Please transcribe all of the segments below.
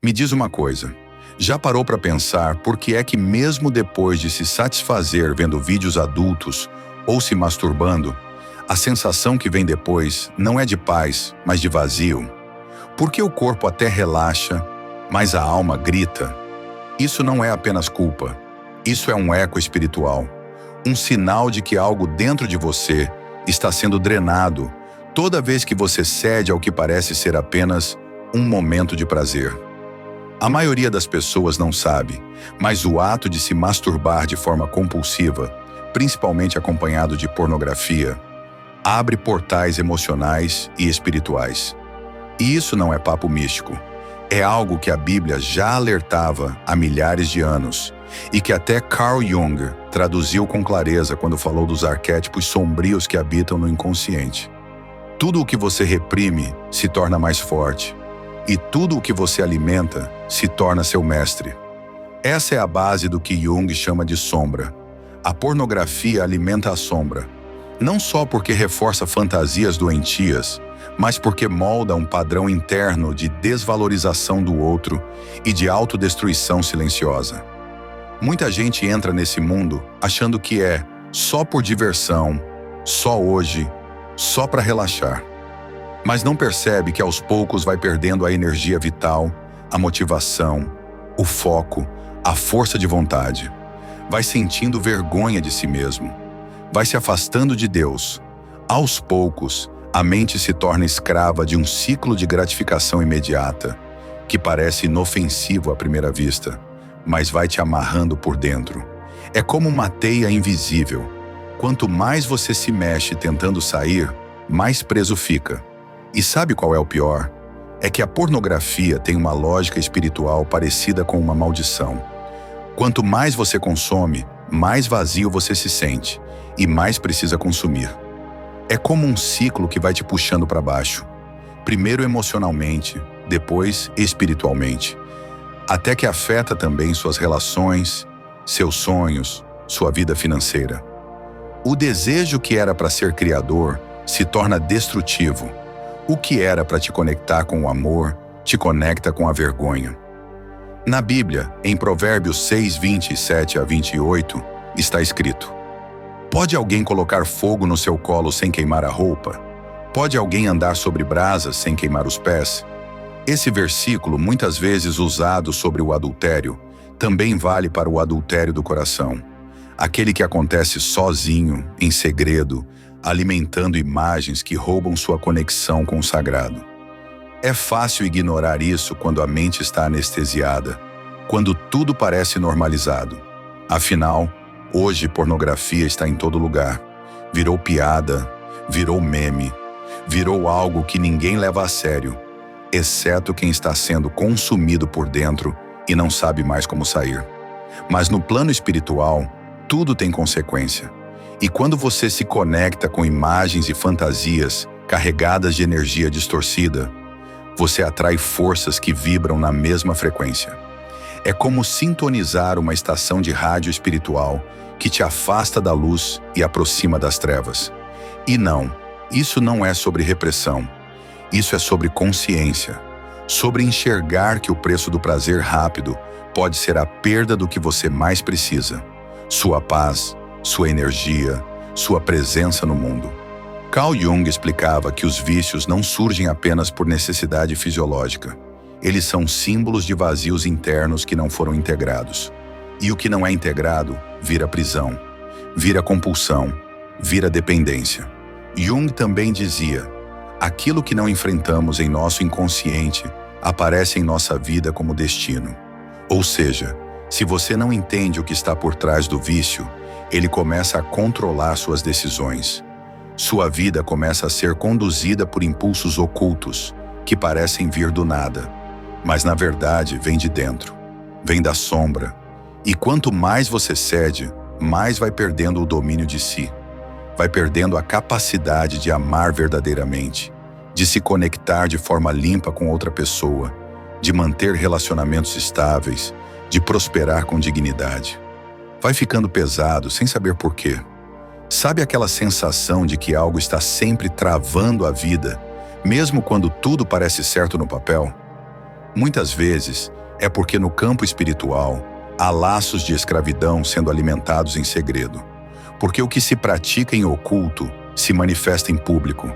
Me diz uma coisa, já parou para pensar por que é que mesmo depois de se satisfazer vendo vídeos adultos ou se masturbando, a sensação que vem depois não é de paz, mas de vazio? Por que o corpo até relaxa, mas a alma grita? Isso não é apenas culpa. Isso é um eco espiritual. Um sinal de que algo dentro de você está sendo drenado toda vez que você cede ao que parece ser apenas um momento de prazer. A maioria das pessoas não sabe, mas o ato de se masturbar de forma compulsiva, principalmente acompanhado de pornografia, abre portais emocionais e espirituais. E isso não é papo místico. É algo que a Bíblia já alertava há milhares de anos e que até Carl Jung traduziu com clareza quando falou dos arquétipos sombrios que habitam no inconsciente. Tudo o que você reprime se torna mais forte e tudo o que você alimenta se torna seu mestre. Essa é a base do que Jung chama de sombra. A pornografia alimenta a sombra, não só porque reforça fantasias doentias, mas porque molda um padrão interno de desvalorização do outro e de autodestruição silenciosa. Muita gente entra nesse mundo achando que é só por diversão, só hoje, só para relaxar. Mas não percebe que aos poucos vai perdendo a energia vital, a motivação, o foco, a força de vontade. Vai sentindo vergonha de si mesmo. Vai se afastando de Deus. Aos poucos, a mente se torna escrava de um ciclo de gratificação imediata, que parece inofensivo à primeira vista, mas vai te amarrando por dentro. É como uma teia invisível. Quanto mais você se mexe tentando sair, mais preso fica. E sabe qual é o pior? É que a pornografia tem uma lógica espiritual parecida com uma maldição. Quanto mais você consome, mais vazio você se sente e mais precisa consumir. É como um ciclo que vai te puxando para baixo. Primeiro emocionalmente, depois espiritualmente. Até que afeta também suas relações, seus sonhos, sua vida financeira. O desejo que era para ser criador se torna destrutivo. O que era para te conectar com o amor, te conecta com a vergonha. Na Bíblia, em Provérbios 6, 27 a 28, está escrito: Pode alguém colocar fogo no seu colo sem queimar a roupa? Pode alguém andar sobre brasas sem queimar os pés? Esse versículo, muitas vezes usado sobre o adultério, também vale para o adultério do coração. Aquele que acontece sozinho, em segredo, alimentando imagens que roubam sua conexão com o sagrado. É fácil ignorar isso quando a mente está anestesiada, quando tudo parece normalizado. Afinal, hoje pornografia está em todo lugar. Virou piada, virou meme, virou algo que ninguém leva a sério, exceto quem está sendo consumido por dentro e não sabe mais como sair. Mas no plano espiritual, tudo tem consequência. E quando você se conecta com imagens e fantasias carregadas de energia distorcida, você atrai forças que vibram na mesma frequência. É como sintonizar uma estação de rádio espiritual que te afasta da luz e aproxima das trevas. E não, isso não é sobre repressão. Isso é sobre consciência. Sobre enxergar que o preço do prazer rápido pode ser a perda do que você mais precisa. Sua paz, sua energia, sua presença no mundo. Carl Jung explicava que os vícios não surgem apenas por necessidade fisiológica. Eles são símbolos de vazios internos que não foram integrados. E o que não é integrado vira prisão, vira compulsão, vira dependência. Jung também dizia: aquilo que não enfrentamos em nosso inconsciente aparece em nossa vida como destino. Ou seja, se você não entende o que está por trás do vício, ele começa a controlar suas decisões. Sua vida começa a ser conduzida por impulsos ocultos, que parecem vir do nada, mas na verdade vem de dentro, vem da sombra. E quanto mais você cede, mais vai perdendo o domínio de si. Vai perdendo a capacidade de amar verdadeiramente, de se conectar de forma limpa com outra pessoa, de manter relacionamentos estáveis, de prosperar com dignidade. Vai ficando pesado sem saber por quê. Sabe aquela sensação de que algo está sempre travando a vida, mesmo quando tudo parece certo no papel? Muitas vezes é porque no campo espiritual há laços de escravidão sendo alimentados em segredo. Porque o que se pratica em oculto se manifesta em público,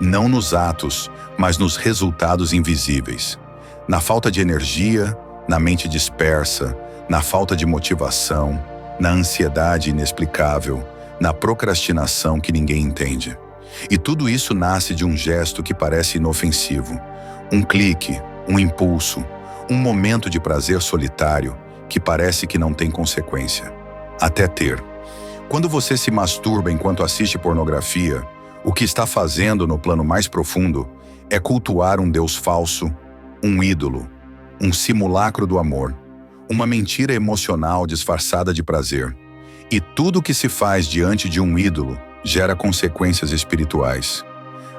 não nos atos, mas nos resultados invisíveis. Na falta de energia, na mente dispersa, na falta de motivação, na ansiedade inexplicável, na procrastinação que ninguém entende. E tudo isso nasce de um gesto que parece inofensivo. Um clique, um impulso, um momento de prazer solitário que parece que não tem consequência. Até ter. Quando você se masturba enquanto assiste pornografia, o que está fazendo no plano mais profundo é cultuar um Deus falso, um ídolo, um simulacro do amor, uma mentira emocional disfarçada de prazer. E tudo que se faz diante de um ídolo gera consequências espirituais.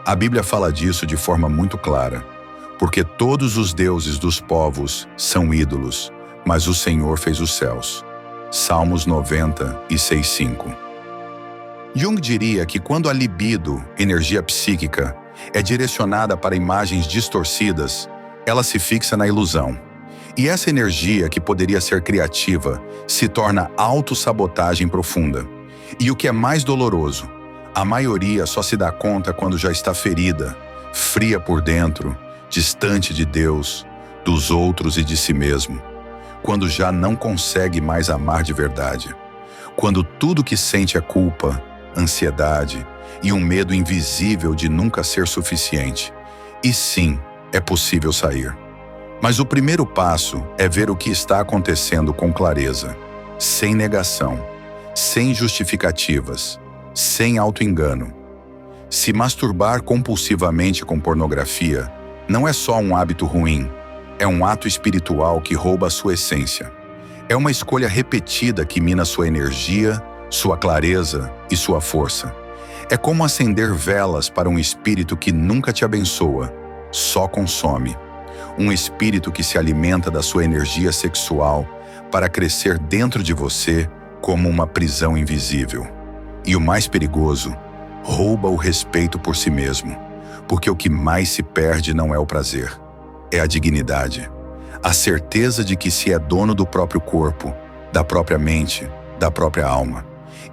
A Bíblia fala disso de forma muito clara, porque todos os deuses dos povos são ídolos, mas o Senhor fez os céus. Salmos 96:5. Jung diria que quando a libido, energia psíquica, é direcionada para imagens distorcidas, ela se fixa na ilusão. E essa energia, que poderia ser criativa, se torna autossabotagem profunda. E o que é mais doloroso, a maioria só se dá conta quando já está ferida, fria por dentro, distante de Deus, dos outros e de si mesmo. Quando já não consegue mais amar de verdade. Quando tudo que sente é culpa, ansiedade e um medo invisível de nunca ser suficiente. E sim, é possível sair. Mas o primeiro passo é ver o que está acontecendo com clareza, sem negação, sem justificativas, sem auto-engano. Se masturbar compulsivamente com pornografia não é só um hábito ruim, é um ato espiritual que rouba a sua essência. É uma escolha repetida que mina sua energia, sua clareza e sua força. É como acender velas para um espírito que nunca te abençoa, só consome. Um espírito que se alimenta da sua energia sexual para crescer dentro de você como uma prisão invisível. E o mais perigoso, rouba o respeito por si mesmo, porque o que mais se perde não é o prazer, é a dignidade. A certeza de que se é dono do próprio corpo, da própria mente, da própria alma.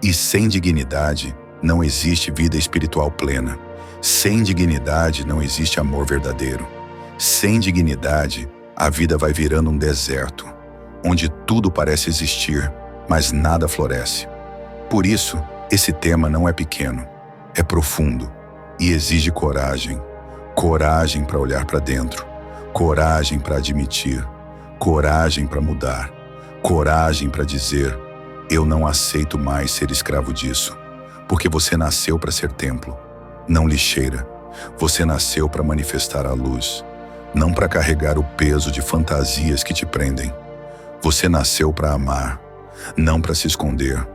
E sem dignidade não existe vida espiritual plena. Sem dignidade não existe amor verdadeiro. Sem dignidade, a vida vai virando um deserto, onde tudo parece existir, mas nada floresce. Por isso, esse tema não é pequeno, é profundo e exige coragem. Coragem para olhar para dentro, coragem para admitir, coragem para mudar, coragem para dizer: eu não aceito mais ser escravo disso, porque você nasceu para ser templo, não lixeira. Você nasceu para manifestar a luz, não para carregar o peso de fantasias que te prendem. Você nasceu para amar, não para se esconder.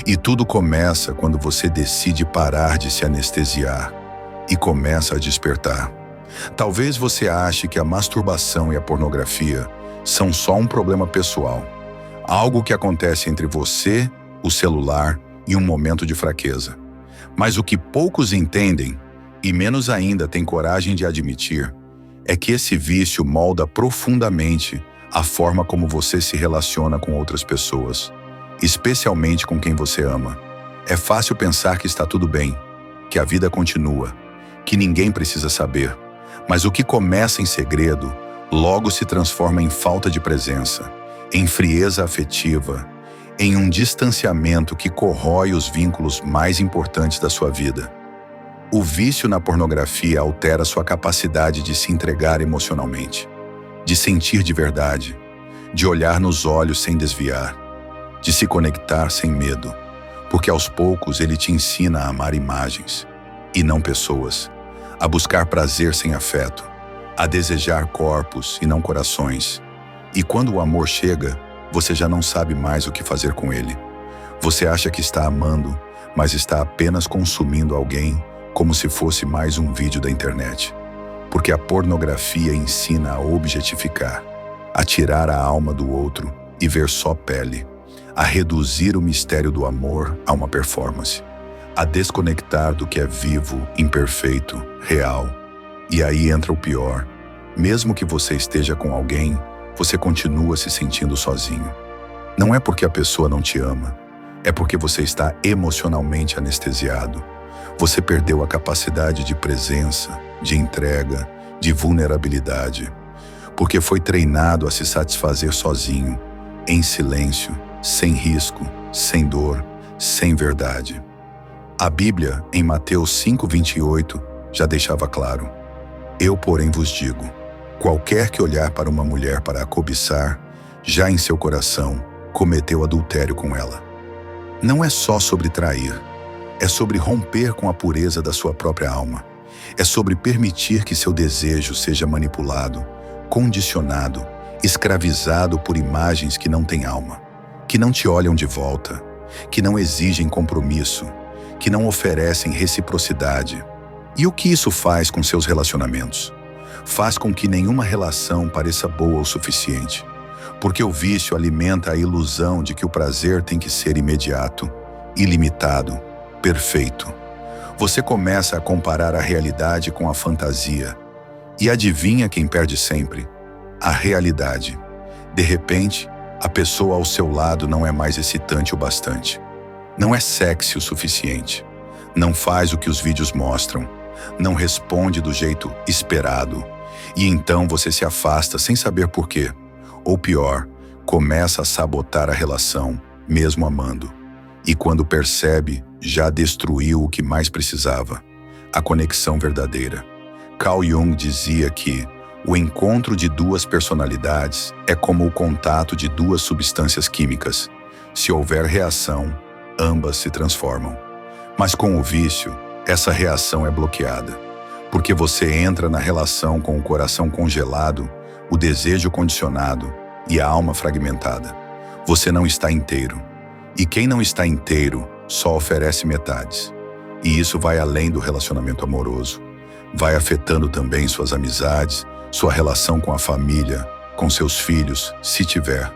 E tudo começa quando você decide parar de se anestesiar e começa a despertar. Talvez você ache que a masturbação e a pornografia são só um problema pessoal, algo que acontece entre você, o celular e um momento de fraqueza. Mas o que poucos entendem, e menos ainda têm coragem de admitir, é que esse vício molda profundamente a forma como você se relaciona com outras pessoas, especialmente com quem você ama. É fácil pensar que está tudo bem, que a vida continua, que ninguém precisa saber. Mas o que começa em segredo, logo se transforma em falta de presença, em frieza afetiva, em um distanciamento que corrói os vínculos mais importantes da sua vida. O vício na pornografia altera sua capacidade de se entregar emocionalmente, de sentir de verdade, de olhar nos olhos sem desviar, de se conectar sem medo, porque aos poucos ele te ensina a amar imagens, e não pessoas, a buscar prazer sem afeto, a desejar corpos e não corações. E quando o amor chega, você já não sabe mais o que fazer com ele. Você acha que está amando, mas está apenas consumindo alguém como se fosse mais um vídeo da internet. Porque a pornografia ensina a objetificar, a tirar a alma do outro e ver só pele, a reduzir o mistério do amor a uma performance, a desconectar do que é vivo, imperfeito, real. E aí entra o pior. Mesmo que você esteja com alguém, você continua se sentindo sozinho. Não é porque a pessoa não te ama, é porque você está emocionalmente anestesiado. Você perdeu a capacidade de presença, de entrega, de vulnerabilidade, porque foi treinado a se satisfazer sozinho, em silêncio, sem risco, sem dor, sem verdade. A Bíblia, em Mateus 5:28, já deixava claro: eu, porém, vos digo, qualquer que olhar para uma mulher para a cobiçar, já em seu coração cometeu adultério com ela. Não é só sobre trair, é sobre romper com a pureza da sua própria alma. É sobre permitir que seu desejo seja manipulado, condicionado, escravizado por imagens que não têm alma, que não te olham de volta, que não exigem compromisso, que não oferecem reciprocidade. E o que isso faz com seus relacionamentos? Faz com que nenhuma relação pareça boa o suficiente, porque o vício alimenta a ilusão de que o prazer tem que ser imediato, ilimitado, perfeito. Você começa a comparar a realidade com a fantasia. E adivinha quem perde sempre? A realidade. De repente, a pessoa ao seu lado não é mais excitante o bastante. Não é sexy o suficiente. Não faz o que os vídeos mostram. Não responde do jeito esperado. E então você se afasta sem saber por quê. Ou pior, começa a sabotar a relação, mesmo amando. E quando percebe, já destruiu o que mais precisava: a conexão verdadeira. Carl Jung dizia que o encontro de duas personalidades é como o contato de duas substâncias químicas. Se houver reação, ambas se transformam. Mas com o vício, essa reação é bloqueada, porque você entra na relação com o coração congelado, o desejo condicionado e a alma fragmentada. Você não está inteiro. E quem não está inteiro só oferece metades. E isso vai além do relacionamento amoroso. Vai afetando também suas amizades, sua relação com a família, com seus filhos, se tiver.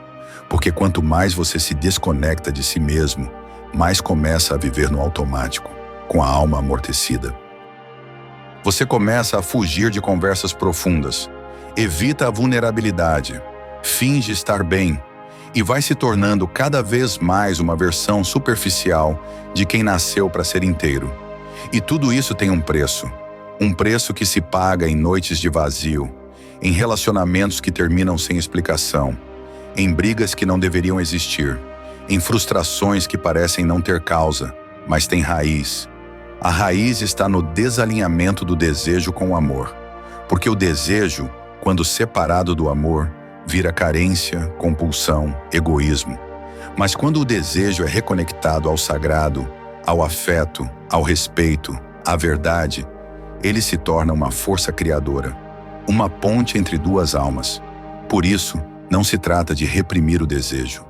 Porque quanto mais você se desconecta de si mesmo, mais começa a viver no automático, com a alma amortecida. Você começa a fugir de conversas profundas, evita a vulnerabilidade, finge estar bem, e vai se tornando cada vez mais uma versão superficial de quem nasceu para ser inteiro. E tudo isso tem um preço que se paga em noites de vazio, em relacionamentos que terminam sem explicação, em brigas que não deveriam existir, em frustrações que parecem não ter causa, mas têm raiz. A raiz está no desalinhamento do desejo com o amor, porque o desejo, quando separado do amor, vira carência, compulsão, egoísmo. Mas quando o desejo é reconectado ao sagrado, ao afeto, ao respeito, à verdade, ele se torna uma força criadora, uma ponte entre duas almas. Por isso, não se trata de reprimir o desejo,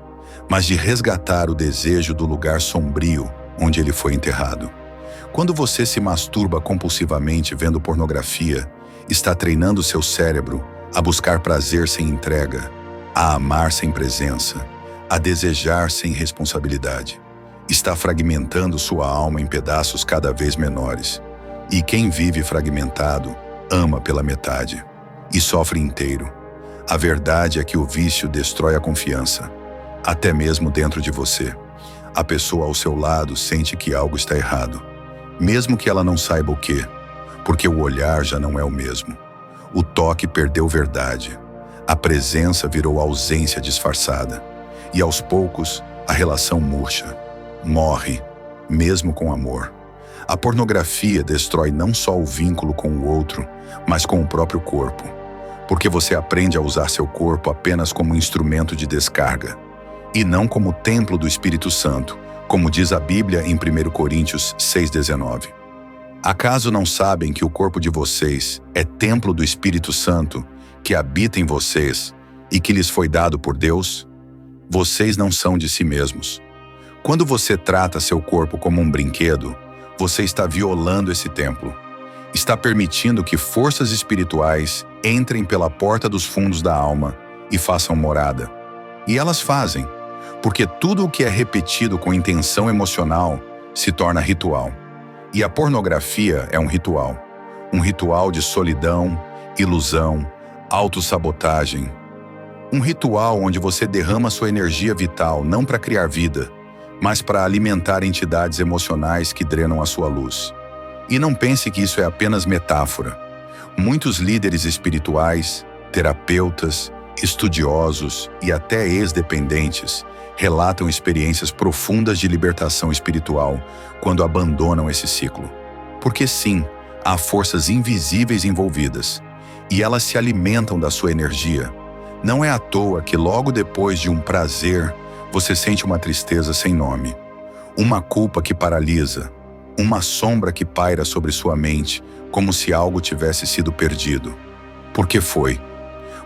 mas de resgatar o desejo do lugar sombrio onde ele foi enterrado. Quando você se masturba compulsivamente vendo pornografia, está treinando seu cérebro a buscar prazer sem entrega, a amar sem presença, a desejar sem responsabilidade. Está fragmentando sua alma em pedaços cada vez menores. E quem vive fragmentado, ama pela metade e sofre inteiro. A verdade é que o vício destrói a confiança, até mesmo dentro de você. A pessoa ao seu lado sente que algo está errado, mesmo que ela não saiba o quê, porque o olhar já não é o mesmo. O toque perdeu verdade. A presença virou ausência disfarçada. E aos poucos, a relação murcha. Morre, mesmo com amor. A pornografia destrói não só o vínculo com o outro, mas com o próprio corpo. Porque você aprende a usar seu corpo apenas como instrumento de descarga, e não como templo do Espírito Santo, como diz a Bíblia em 1 Coríntios 6,19. Acaso não sabem que o corpo de vocês é templo do Espírito Santo, que habita em vocês e que lhes foi dado por Deus? Vocês não são de si mesmos. Quando você trata seu corpo como um brinquedo, você está violando esse templo. Está permitindo que forças espirituais entrem pela porta dos fundos da alma e façam morada. E elas fazem, porque tudo o que é repetido com intenção emocional se torna ritual. E a pornografia é um ritual de solidão, ilusão, Autossabotagem. Um ritual onde você derrama sua energia vital não para criar vida, mas para alimentar entidades emocionais que drenam a sua luz. E não pense que isso é apenas metáfora. Muitos líderes espirituais, terapeutas, estudiosos e até ex-dependentes relatam experiências profundas de libertação espiritual quando abandonam esse ciclo. Porque sim, há forças invisíveis envolvidas, e elas se alimentam da sua energia. Não é à toa que logo depois de um prazer, você sente uma tristeza sem nome, uma culpa que paralisa, uma sombra que paira sobre sua mente, como se algo tivesse sido perdido. Por que foi?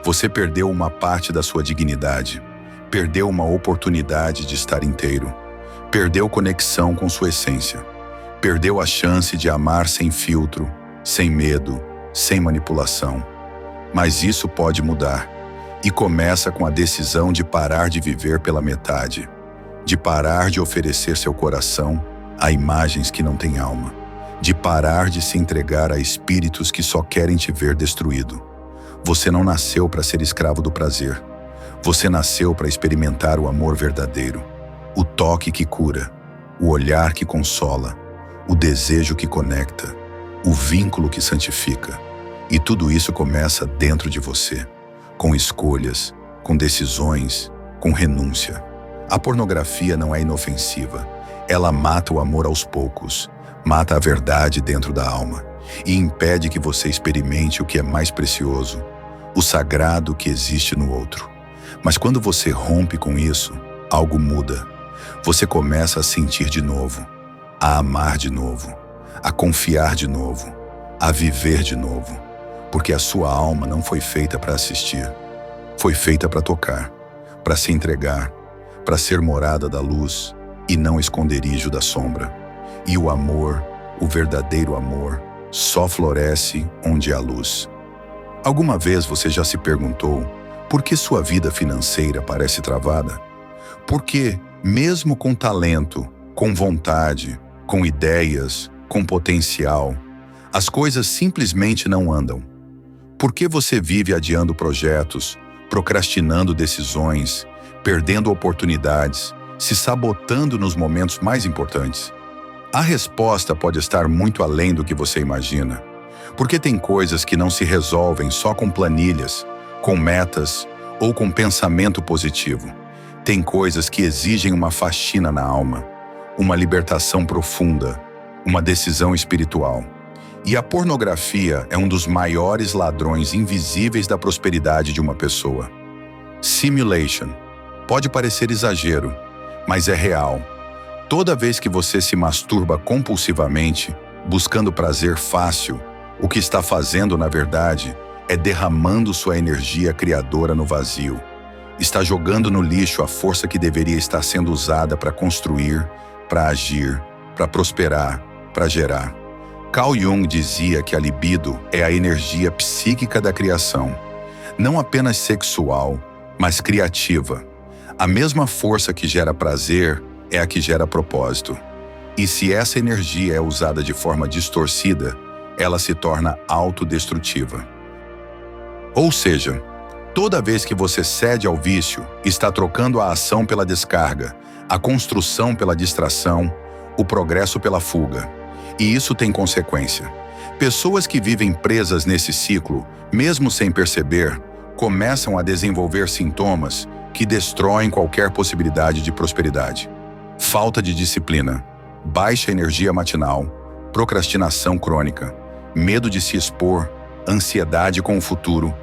Você perdeu uma parte da sua dignidade, perdeu uma oportunidade de estar inteiro, perdeu conexão com sua essência, perdeu a chance de amar sem filtro, sem medo, sem manipulação. Mas isso pode mudar, e começa com a decisão de parar de viver pela metade, de parar de oferecer seu coração a imagens que não têm alma, de parar de se entregar a espíritos que só querem te ver destruído. Você não nasceu para ser escravo do prazer. Você nasceu para experimentar o amor verdadeiro, o toque que cura, o olhar que consola, o desejo que conecta, o vínculo que santifica. E tudo isso começa dentro de você, com escolhas, com decisões, com renúncia. A pornografia não é inofensiva. Ela mata o amor aos poucos, mata a verdade dentro da alma e impede que você experimente o que é mais precioso, o sagrado que existe no outro. Mas quando você rompe com isso, algo muda. Você começa a sentir de novo, a amar de novo, a confiar de novo, a viver de novo. Porque a sua alma não foi feita para assistir. Foi feita para tocar, para se entregar, para ser morada da luz e não esconderijo da sombra. E o amor, o verdadeiro amor, só floresce onde há luz. Alguma vez você já se perguntou por que sua vida financeira parece travada? Por que, mesmo com talento, com vontade, com ideias, com potencial, as coisas simplesmente não andam? Por que você vive adiando projetos, procrastinando decisões, perdendo oportunidades, se sabotando nos momentos mais importantes? A resposta pode estar muito além do que você imagina. Porque tem coisas que não se resolvem só com planilhas, com metas ou com pensamento positivo. Tem coisas que exigem uma faxina na alma, uma libertação profunda, uma decisão espiritual. E a pornografia é um dos maiores ladrões invisíveis da prosperidade de uma pessoa. Simulation. Pode parecer exagero, mas é real. Toda vez que você se masturba compulsivamente, buscando prazer fácil, o que está fazendo, na verdade, é derramando sua energia criadora no vazio. Está jogando no lixo a força que deveria estar sendo usada para construir, para agir, para prosperar, para gerar. Carl Jung dizia que a libido é a energia psíquica da criação, não apenas sexual, mas criativa. A mesma força que gera prazer é a que gera propósito. E se essa energia é usada de forma distorcida, ela se torna autodestrutiva. Ou seja, toda vez que você cede ao vício, está trocando a ação pela descarga, a construção pela distração, o progresso pela fuga. E isso tem consequência. Pessoas que vivem presas nesse ciclo, mesmo sem perceber, começam a desenvolver sintomas que destroem qualquer possibilidade de prosperidade. Falta de disciplina, baixa energia matinal, procrastinação crônica, medo de se expor, ansiedade com o futuro,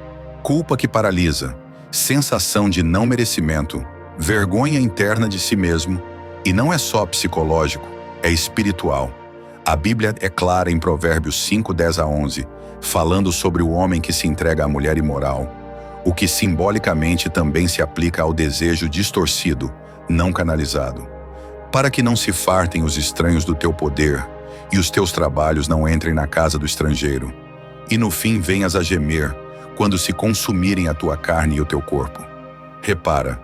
culpa que paralisa, sensação de não merecimento, vergonha interna de si mesmo, e não é só psicológico, é espiritual. A Bíblia é clara em Provérbios 5, 10 a 11, falando sobre o homem que se entrega à mulher imoral, o que simbolicamente também se aplica ao desejo distorcido, não canalizado. Para que não se fartem os estranhos do teu poder e os teus trabalhos não entrem na casa do estrangeiro, e no fim venhas a gemer quando se consumirem a tua carne e o teu corpo. Repara,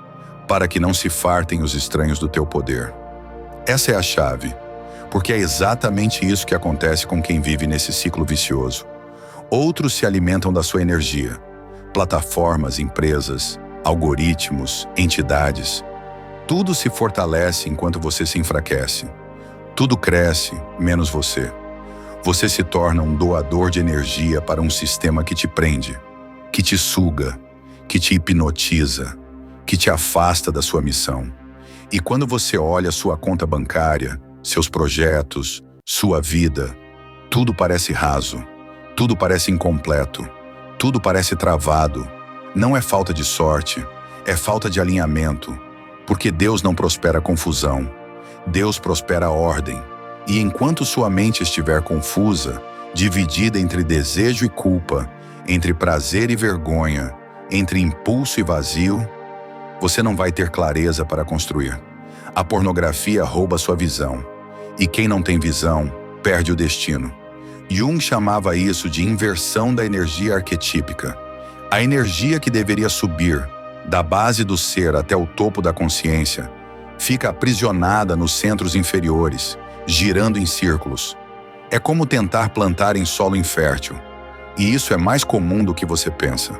para que não se fartem os estranhos do teu poder. Essa é a chave, porque é exatamente isso que acontece com quem vive nesse ciclo vicioso. Outros se alimentam da sua energia, plataformas, empresas, algoritmos, entidades. Tudo se fortalece enquanto você se enfraquece. Tudo cresce, menos você. Você se torna um doador de energia para um sistema que te prende, que te suga, que te hipnotiza, que te afasta da sua missão. E quando você olha sua conta bancária, seus projetos, sua vida, tudo parece raso, tudo parece incompleto, tudo parece travado. Não é falta de sorte, é falta de alinhamento, porque Deus não prospera confusão, Deus prospera ordem. E enquanto sua mente estiver confusa, dividida entre desejo e culpa, entre prazer e vergonha, entre impulso e vazio, você não vai ter clareza para construir. A pornografia rouba sua visão, e quem não tem visão, perde o destino. Jung chamava isso de inversão da energia arquetípica. A energia que deveria subir, da base do ser até o topo da consciência, fica aprisionada nos centros inferiores, girando em círculos. É como tentar plantar em solo infértil. E isso é mais comum do que você pensa.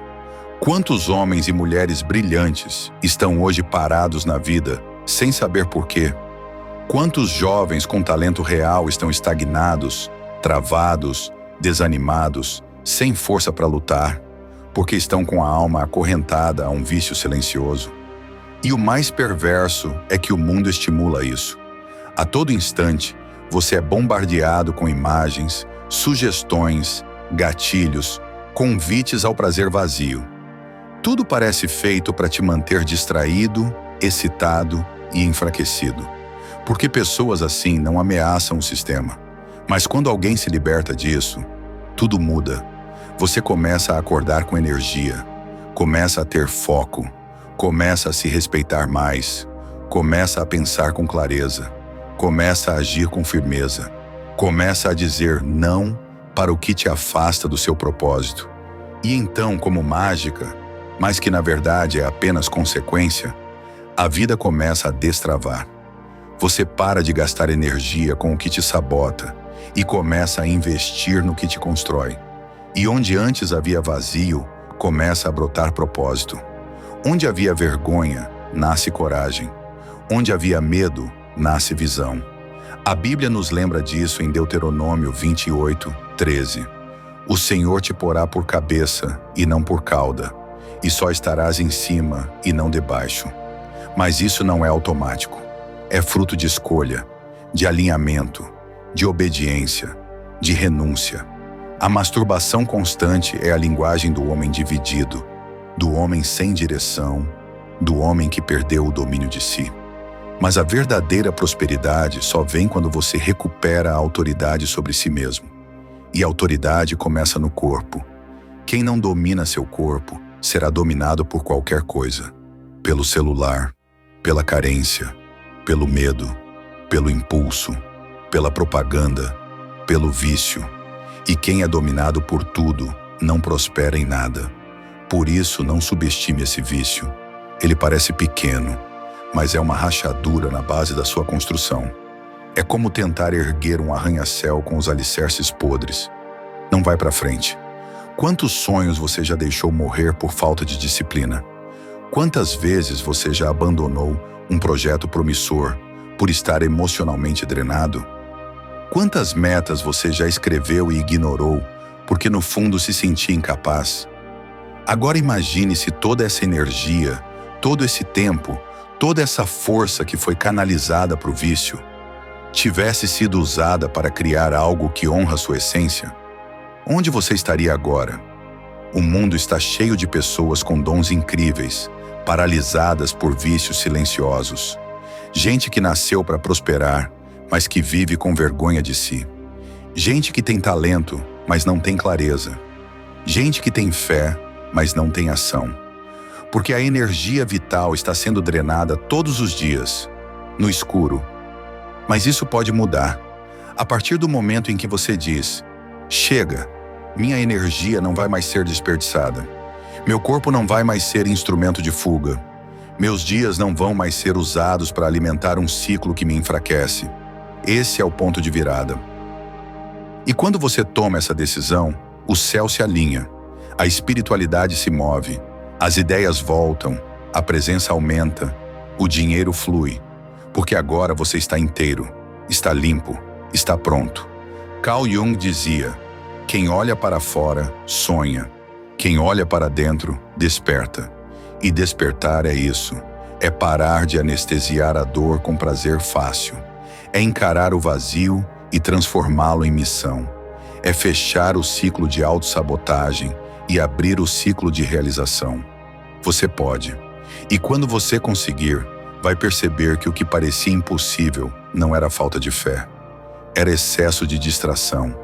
Quantos homens e mulheres brilhantes estão hoje parados na vida, sem saber por quê? Quantos jovens com talento real estão estagnados, travados, desanimados, sem força para lutar, porque estão com a alma acorrentada a um vício silencioso? E o mais perverso é que o mundo estimula isso. A todo instante, você é bombardeado com imagens, sugestões, gatilhos, convites ao prazer vazio. Tudo parece feito para te manter distraído, excitado e enfraquecido. Porque pessoas assim não ameaçam o sistema. Mas quando alguém se liberta disso, tudo muda. Você começa a acordar com energia, começa a ter foco, começa a se respeitar mais, começa a pensar com clareza, começa a agir com firmeza, começa a dizer não para o que te afasta do seu propósito. E então, como mágica, mas que na verdade é apenas consequência, a vida começa a destravar. Você para de gastar energia com o que te sabota e começa a investir no que te constrói. E onde antes havia vazio, começa a brotar propósito. Onde havia vergonha, nasce coragem. Onde havia medo, nasce visão. A Bíblia nos lembra disso em Deuteronômio 28, 13. O Senhor te porá por cabeça e não por cauda, e só estarás em cima e não debaixo. Mas isso não é automático. É fruto de escolha, de alinhamento, de obediência, de renúncia. A masturbação constante é a linguagem do homem dividido, do homem sem direção, do homem que perdeu o domínio de si. Mas a verdadeira prosperidade só vem quando você recupera a autoridade sobre si mesmo. E a autoridade começa no corpo. Quem não domina seu corpo será dominado por qualquer coisa. Pelo celular, pela carência, pelo medo, pelo impulso, pela propaganda, pelo vício. E quem é dominado por tudo não prospera em nada. Por isso, não subestime esse vício. Ele parece pequeno, mas é uma rachadura na base da sua construção. É como tentar erguer um arranha-céu com os alicerces podres. Não vai para frente. Quantos sonhos você já deixou morrer por falta de disciplina? Quantas vezes você já abandonou um projeto promissor por estar emocionalmente drenado? Quantas metas você já escreveu e ignorou porque no fundo se sentia incapaz? Agora imagine se toda essa energia, todo esse tempo, toda essa força que foi canalizada para o vício tivesse sido usada para criar algo que honra sua essência. Onde você estaria agora? O mundo está cheio de pessoas com dons incríveis, paralisadas por vícios silenciosos. Gente que nasceu para prosperar, mas que vive com vergonha de si. Gente que tem talento, mas não tem clareza. Gente que tem fé, mas não tem ação. Porque a energia vital está sendo drenada todos os dias, no escuro. Mas isso pode mudar. A partir do momento em que você diz: chega, minha energia não vai mais ser desperdiçada. Meu corpo não vai mais ser instrumento de fuga. Meus dias não vão mais ser usados para alimentar um ciclo que me enfraquece. Esse é o ponto de virada. E quando você toma essa decisão, o céu se alinha. A espiritualidade se move, as ideias voltam, a presença aumenta, o dinheiro flui, porque agora você está inteiro, está limpo, está pronto. Carl Jung dizia: quem olha para fora, sonha. Quem olha para dentro, desperta. E despertar é isso. É parar de anestesiar a dor com prazer fácil. É encarar o vazio e transformá-lo em missão. É fechar o ciclo de autossabotagem e abrir o ciclo de realização. Você pode. E quando você conseguir, vai perceber que o que parecia impossível não era falta de fé. Era excesso de distração.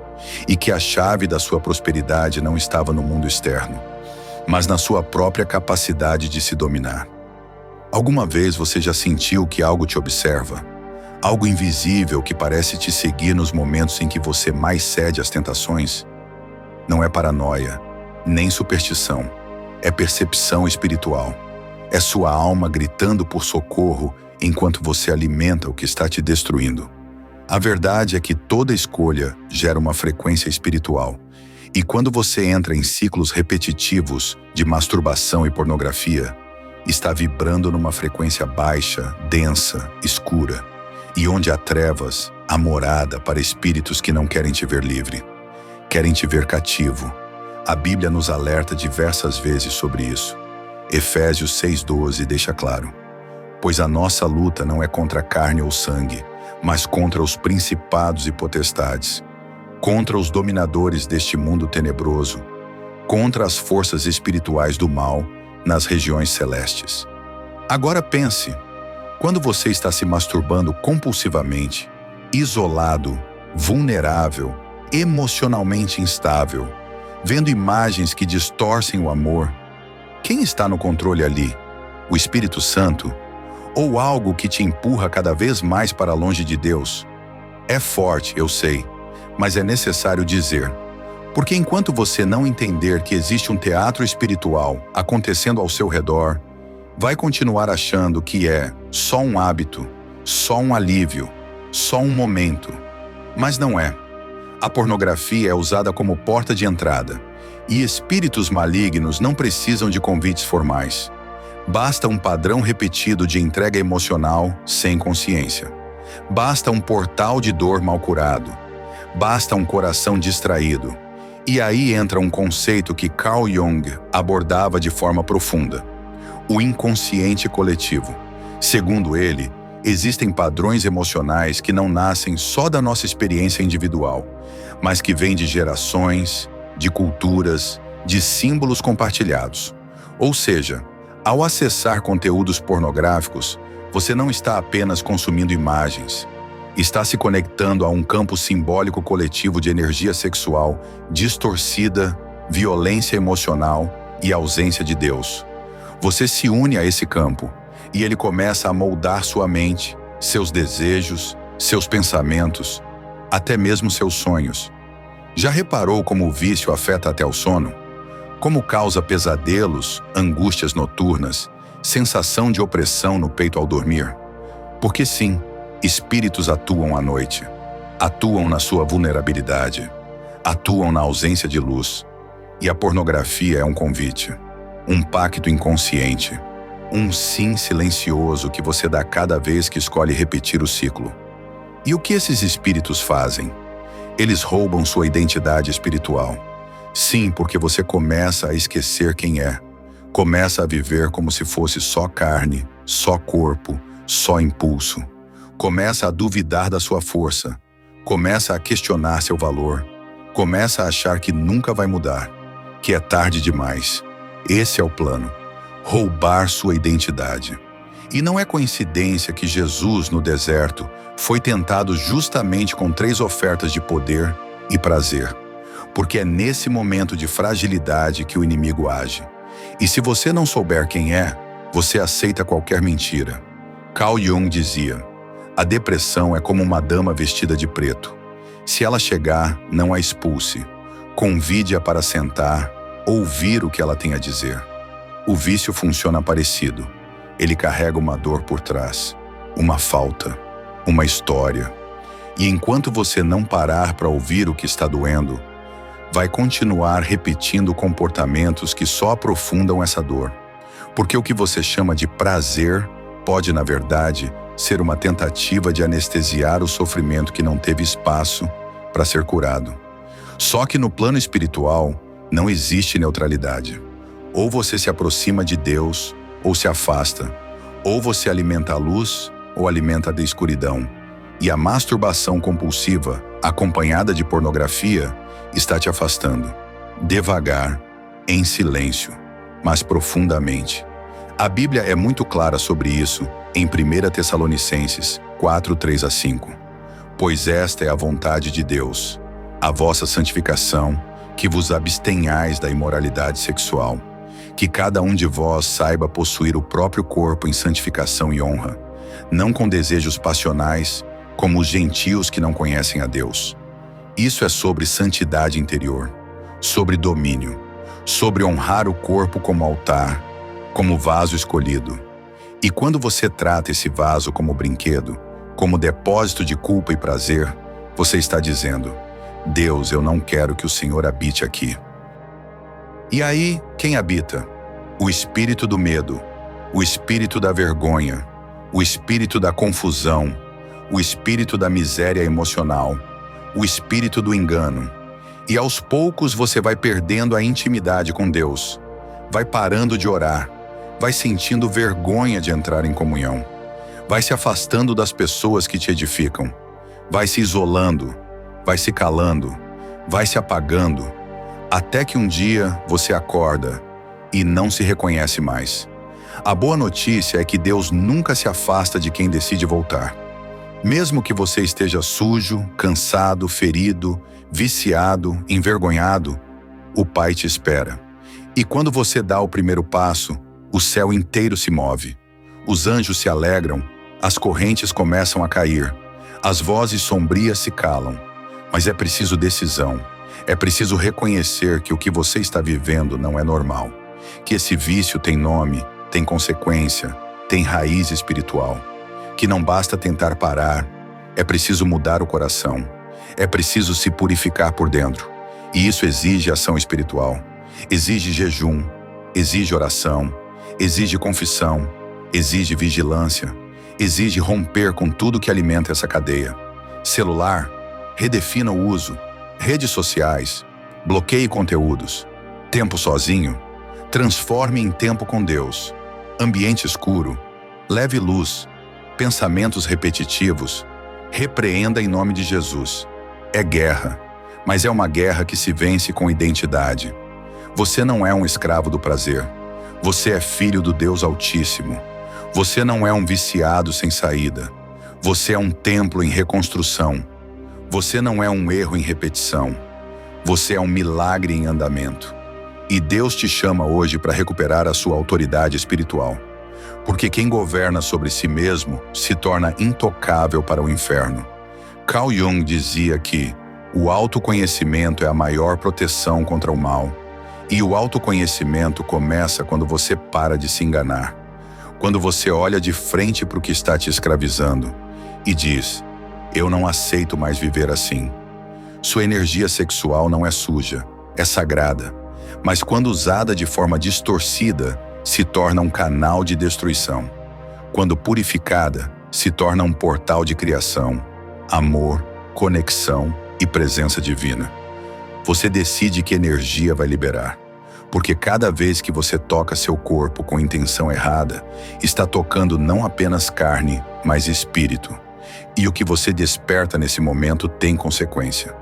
E que a chave da sua prosperidade não estava no mundo externo, mas na sua própria capacidade de se dominar. Alguma vez você já sentiu que algo te observa? Algo invisível que parece te seguir nos momentos em que você mais cede às tentações? Não é paranoia, nem superstição. É percepção espiritual. É sua alma gritando por socorro enquanto você alimenta o que está te destruindo. A verdade é que toda escolha gera uma frequência espiritual. E quando você entra em ciclos repetitivos de masturbação e pornografia, está vibrando numa frequência baixa, densa, escura. E onde há trevas, há morada para espíritos que não querem te ver livre. Querem te ver cativo. A Bíblia nos alerta diversas vezes sobre isso. Efésios 6,12 deixa claro: pois a nossa luta não é contra carne ou sangue, mas contra os principados e potestades, contra os dominadores deste mundo tenebroso, contra as forças espirituais do mal nas regiões celestes. Agora pense, quando você está se masturbando compulsivamente, isolado, vulnerável, emocionalmente instável, vendo imagens que distorcem o amor, quem está no controle ali? O Espírito Santo? Ou algo que te empurra cada vez mais para longe de Deus? É forte, eu sei, mas é necessário dizer. Porque enquanto você não entender que existe um teatro espiritual acontecendo ao seu redor, vai continuar achando que é só um hábito, só um alívio, só um momento. Mas não é. A pornografia é usada como porta de entrada, e espíritos malignos não precisam de convites formais. Basta um padrão repetido de entrega emocional sem consciência. Basta um portal de dor mal curado. Basta um coração distraído. E aí entra um conceito que Carl Jung abordava de forma profunda: o inconsciente coletivo. Segundo ele, existem padrões emocionais que não nascem só da nossa experiência individual, mas que vêm de gerações, de culturas, de símbolos compartilhados. Ou seja, ao acessar conteúdos pornográficos, você não está apenas consumindo imagens, está se conectando a um campo simbólico coletivo de energia sexual distorcida, violência emocional e ausência de Deus. Você se une a esse campo e ele começa a moldar sua mente, seus desejos, seus pensamentos, até mesmo seus sonhos. Já reparou como o vício afeta até o sono? Como causa pesadelos, angústias noturnas, sensação de opressão no peito ao dormir? Porque sim, espíritos atuam à noite, atuam na sua vulnerabilidade, atuam na ausência de luz. E a pornografia é um convite, um pacto inconsciente, um sim silencioso que você dá cada vez que escolhe repetir o ciclo. E o que esses espíritos fazem? Eles roubam sua identidade espiritual. Sim, porque você começa a esquecer quem é. Começa a viver como se fosse só carne, só corpo, só impulso. Começa a duvidar da sua força. Começa a questionar seu valor. Começa a achar que nunca vai mudar, que é tarde demais. Esse é o plano: roubar sua identidade. E não é coincidência que Jesus, no deserto, foi tentado justamente com 3 ofertas de poder e prazer. Porque é nesse momento de fragilidade que o inimigo age. E se você não souber quem é, você aceita qualquer mentira. Carl Jung dizia: a depressão é como uma dama vestida de preto. Se ela chegar, não a expulse. Convide-a para sentar, ouvir o que ela tem a dizer. O vício funciona parecido. Ele carrega uma dor por trás, uma falta, uma história. E enquanto você não parar para ouvir o que está doendo, vai continuar repetindo comportamentos que só aprofundam essa dor. Porque o que você chama de prazer pode, na verdade, ser uma tentativa de anestesiar o sofrimento que não teve espaço para ser curado. Só que no plano espiritual não existe neutralidade. Ou você se aproxima de Deus, ou se afasta. Ou você alimenta a luz, ou alimenta a escuridão. E a masturbação compulsiva, acompanhada de pornografia, está te afastando. Devagar, em silêncio, mas profundamente. A Bíblia é muito clara sobre isso em 1 Tessalonicenses 4, 3-5. Pois esta é a vontade de Deus, a vossa santificação, que vos abstenhais da imoralidade sexual, que cada um de vós saiba possuir o próprio corpo em santificação e honra, não com desejos passionais, como os gentios que não conhecem a Deus. Isso é sobre santidade interior, sobre domínio, sobre honrar o corpo como altar, como vaso escolhido. E quando você trata esse vaso como brinquedo, como depósito de culpa e prazer, você está dizendo: Deus, eu não quero que o Senhor habite aqui. E aí, quem habita? O espírito do medo, o espírito da vergonha, o espírito da confusão, o espírito da miséria emocional, o espírito do engano. E aos poucos você vai perdendo a intimidade com Deus, vai parando de orar, vai sentindo vergonha de entrar em comunhão, vai se afastando das pessoas que te edificam, vai se isolando, vai se calando, vai se apagando, até que um dia você acorda e não se reconhece mais. A boa notícia é que Deus nunca se afasta de quem decide voltar. Mesmo que você esteja sujo, cansado, ferido, viciado, envergonhado, o Pai te espera. E quando você dá o primeiro passo, o céu inteiro se move. Os anjos se alegram, as correntes começam a cair, as vozes sombrias se calam. Mas é preciso decisão. É preciso reconhecer que o que você está vivendo não é normal. Que esse vício tem nome, tem consequência, tem raiz espiritual. Que não basta tentar parar, é preciso mudar o coração. É preciso se purificar por dentro. E isso exige ação espiritual. Exige jejum, exige oração, exige confissão, exige vigilância, exige romper com tudo que alimenta essa cadeia. Celular, redefina o uso. Redes sociais, bloqueie conteúdos. Tempo sozinho, transforme em tempo com Deus. Ambiente escuro, leve luz. Pensamentos repetitivos, repreenda em nome de Jesus. É guerra, mas é uma guerra que se vence com identidade. Você não é um escravo do prazer. Você é filho do Deus Altíssimo. Você não é um viciado sem saída. Você é um templo em reconstrução. Você não é um erro em repetição. Você é um milagre em andamento. E Deus te chama hoje para recuperar a sua autoridade espiritual. Porque quem governa sobre si mesmo se torna intocável para o inferno. Carl Jung dizia que o autoconhecimento é a maior proteção contra o mal. E o autoconhecimento começa quando você para de se enganar. Quando você olha de frente para o que está te escravizando e diz: eu não aceito mais viver assim. Sua energia sexual não é suja, é sagrada. Mas quando usada de forma distorcida, se torna um canal de destruição. Quando purificada, se torna um portal de criação, amor, conexão e presença divina. Você decide que energia vai liberar. Porque cada vez que você toca seu corpo com intenção errada, está tocando não apenas carne, mas espírito. E o que você desperta nesse momento tem consequência.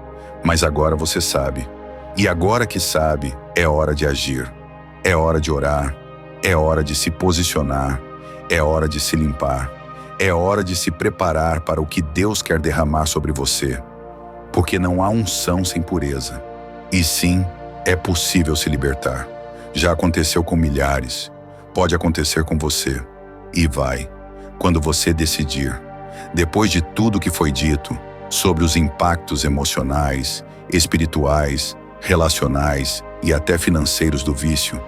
Mas agora você sabe. E agora que sabe, é hora de agir. É hora de orar. É hora de se posicionar. É hora de se limpar. É hora de se preparar para o que Deus quer derramar sobre você. Porque não há unção sem pureza. E sim, é possível se libertar. Já aconteceu com milhares. Pode acontecer com você. E vai. Quando você decidir. Depois de tudo que foi dito sobre os impactos emocionais, espirituais, relacionais e até financeiros do vício,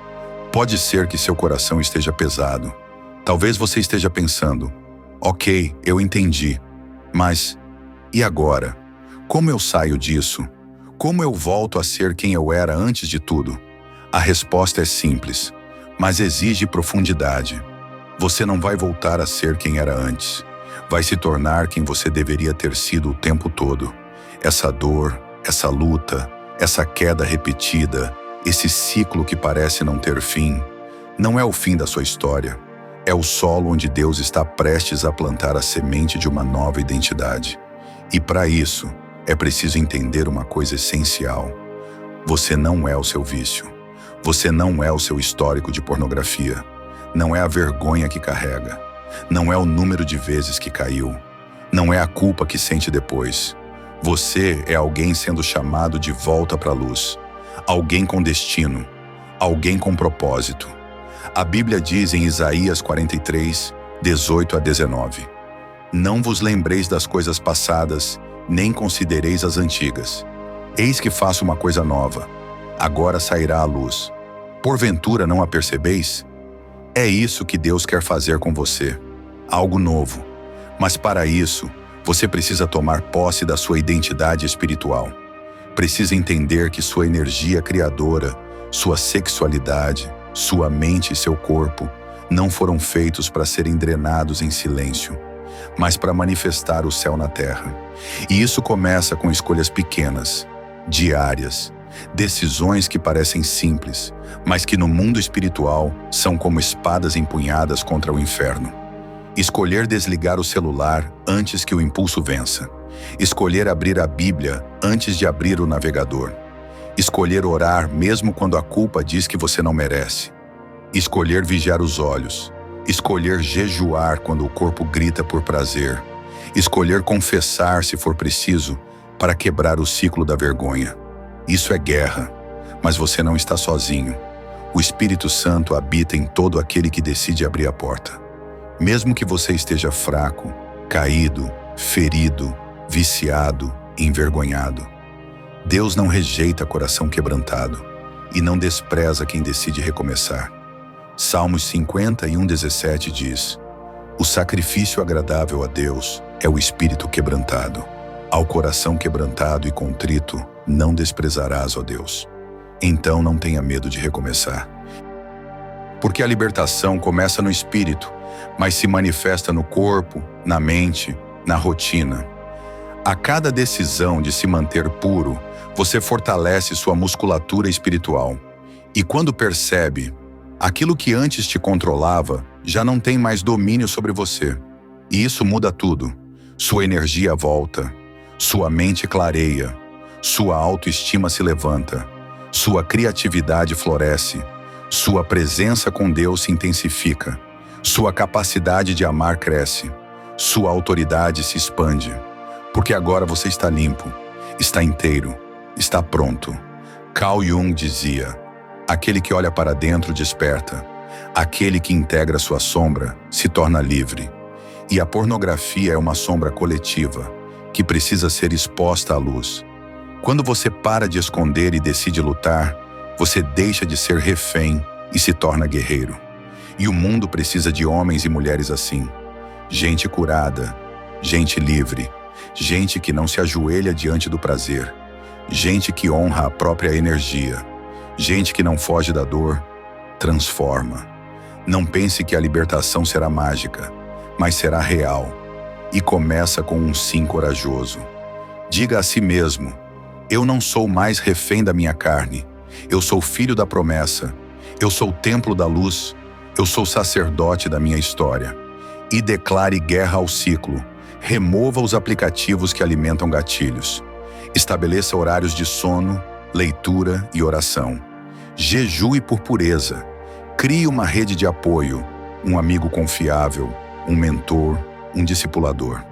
pode ser que seu coração esteja pesado. Talvez você esteja pensando: ok, eu entendi, mas e agora? Como eu saio disso? Como eu volto a ser quem eu era antes de tudo? A resposta é simples, mas exige profundidade. Você não vai voltar a ser quem era antes. Vai se tornar quem você deveria ter sido o tempo todo. Essa dor, essa luta, essa queda repetida, esse ciclo que parece não ter fim, não é o fim da sua história. É o solo onde Deus está prestes a plantar a semente de uma nova identidade. E para isso, é preciso entender uma coisa essencial. Você não é o seu vício. Você não é o seu histórico de pornografia. Não é a vergonha que carrega. Não é o número de vezes que caiu. Não é a culpa que sente depois. Você é alguém sendo chamado de volta para a luz. Alguém com destino. Alguém com propósito. A Bíblia diz em Isaías 43, 18 a 19: Não vos lembreis das coisas passadas, nem considereis as antigas. Eis que faço uma coisa nova. Agora sairá à luz. Porventura não a percebeis? É isso que Deus quer fazer com você. Algo novo. Mas para isso, você precisa tomar posse da sua identidade espiritual. Precisa entender que sua energia criadora, sua sexualidade, sua mente e seu corpo não foram feitos para serem drenados em silêncio, mas para manifestar o céu na terra. E isso começa com escolhas pequenas, diárias, decisões que parecem simples, mas que no mundo espiritual são como espadas empunhadas contra o inferno. Escolher desligar o celular antes que o impulso vença. Escolher abrir a Bíblia antes de abrir o navegador. Escolher orar mesmo quando a culpa diz que você não merece. Escolher vigiar os olhos. Escolher jejuar quando o corpo grita por prazer. Escolher confessar se for preciso para quebrar o ciclo da vergonha. Isso é guerra, mas você não está sozinho. O Espírito Santo habita em todo aquele que decide abrir a porta. Mesmo que você esteja fraco, caído, ferido, viciado, envergonhado, Deus não rejeita coração quebrantado e não despreza quem decide recomeçar. Salmos 51:17 diz: O sacrifício agradável a Deus é o espírito quebrantado. Ao coração quebrantado e contrito não desprezarás, ó Deus. Então não tenha medo de recomeçar. Porque a libertação começa no espírito, mas se manifesta no corpo, na mente, na rotina. A cada decisão de se manter puro, você fortalece sua musculatura espiritual. E quando percebe, aquilo que antes te controlava já não tem mais domínio sobre você. E isso muda tudo. Sua energia volta, sua mente clareia, sua autoestima se levanta, sua criatividade floresce, sua presença com Deus se intensifica, sua capacidade de amar cresce, sua autoridade se expande. Porque agora você está limpo, está inteiro, está pronto. Carl Jung dizia: aquele que olha para dentro desperta, aquele que integra sua sombra se torna livre. E a pornografia é uma sombra coletiva, que precisa ser exposta à luz. Quando você para de esconder e decide lutar, você deixa de ser refém e se torna guerreiro. E o mundo precisa de homens e mulheres assim. Gente curada, gente livre, gente que não se ajoelha diante do prazer, gente que honra a própria energia, gente que não foge da dor, transforma. Não pense que a libertação será mágica, mas será real. E começa com um sim corajoso. Diga a si mesmo: eu não sou mais refém da minha carne. Eu sou filho da promessa. Eu sou o templo da luz. Eu sou sacerdote da minha história. E declare guerra ao ciclo. Remova os aplicativos que alimentam gatilhos. Estabeleça horários de sono, leitura e oração. Jejue por pureza. Crie uma rede de apoio, um amigo confiável, um mentor, um discipulador.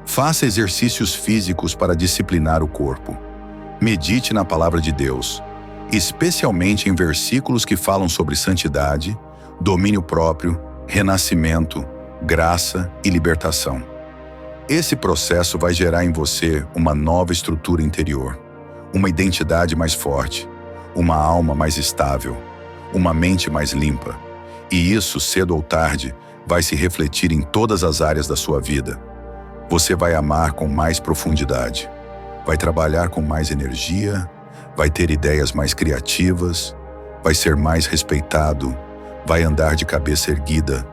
Faça exercícios físicos para disciplinar o corpo. Medite na palavra de Deus, especialmente em versículos que falam sobre santidade, domínio próprio, renascimento, graça e libertação. Esse processo vai gerar em você uma nova estrutura interior, uma identidade mais forte, uma alma mais estável, uma mente mais limpa. E isso, cedo ou tarde, vai se refletir em todas as áreas da sua vida. Você vai amar com mais profundidade. vai trabalhar com mais energia, vai ter ideias mais criativas, vai ser mais respeitado, vai andar de cabeça erguida,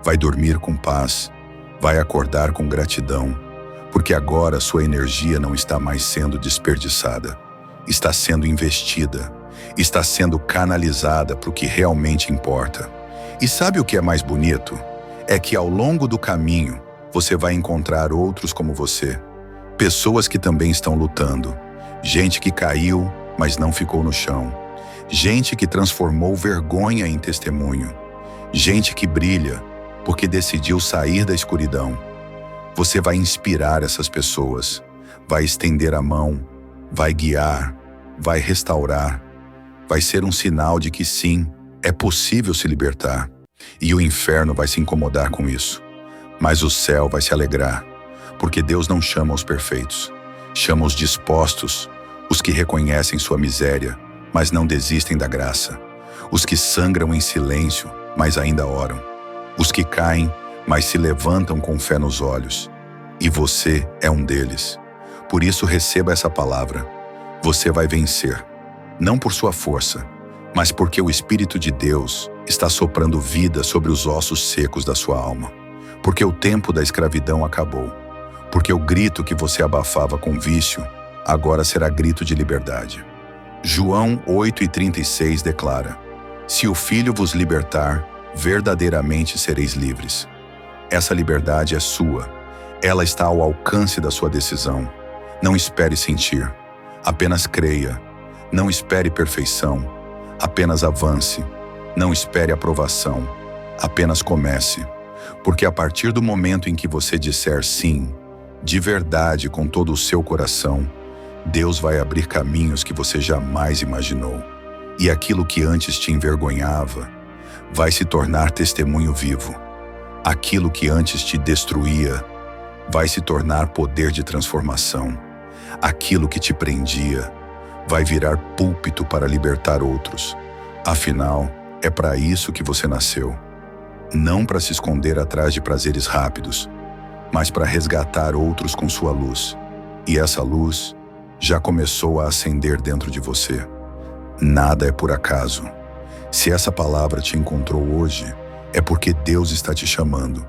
vai dormir com paz, vai acordar com gratidão, porque agora sua energia não está mais sendo desperdiçada, está sendo investida, está sendo canalizada para o que realmente importa. E sabe o que é mais bonito? É que ao longo do caminho, você vai encontrar outros como você, pessoas que também estão lutando, gente que caiu, mas não ficou no chão, gente que transformou vergonha em testemunho, gente que brilha porque decidiu sair da escuridão. Você vai inspirar essas pessoas, vai estender a mão, vai guiar, vai restaurar, vai ser um sinal de que sim, é possível se libertar. E o inferno vai se incomodar com isso. Mas o céu vai se alegrar, porque Deus não chama os perfeitos, chama os dispostos, os que reconhecem sua miséria, mas não desistem da graça, os que sangram em silêncio, mas ainda oram, os que caem, mas se levantam com fé nos olhos. E você é um deles. Por isso receba essa palavra. Você vai vencer, não por sua força, mas porque o Espírito de Deus está soprando vida sobre os ossos secos da sua alma. Porque o tempo da escravidão acabou. Porque o grito que você abafava com vício, agora será grito de liberdade. João 8:36 declara: se o Filho vos libertar, verdadeiramente sereis livres. Essa liberdade é sua. Ela está ao alcance da sua decisão. Não espere sentir. Apenas creia. Não espere perfeição. Apenas avance. Não espere aprovação. Apenas comece. Porque a partir do momento em que você disser sim, de verdade com todo o seu coração, Deus vai abrir caminhos que você jamais imaginou. E aquilo que antes te envergonhava vai se tornar testemunho vivo. Aquilo que antes te destruía vai se tornar poder de transformação. Aquilo que te prendia vai virar púlpito para libertar outros. Afinal, é para isso que você nasceu. Não para se esconder atrás de prazeres rápidos, mas para resgatar outros com sua luz. E essa luz já começou a acender dentro de você. Nada é por acaso. Se essa palavra te encontrou hoje, é porque Deus está te chamando.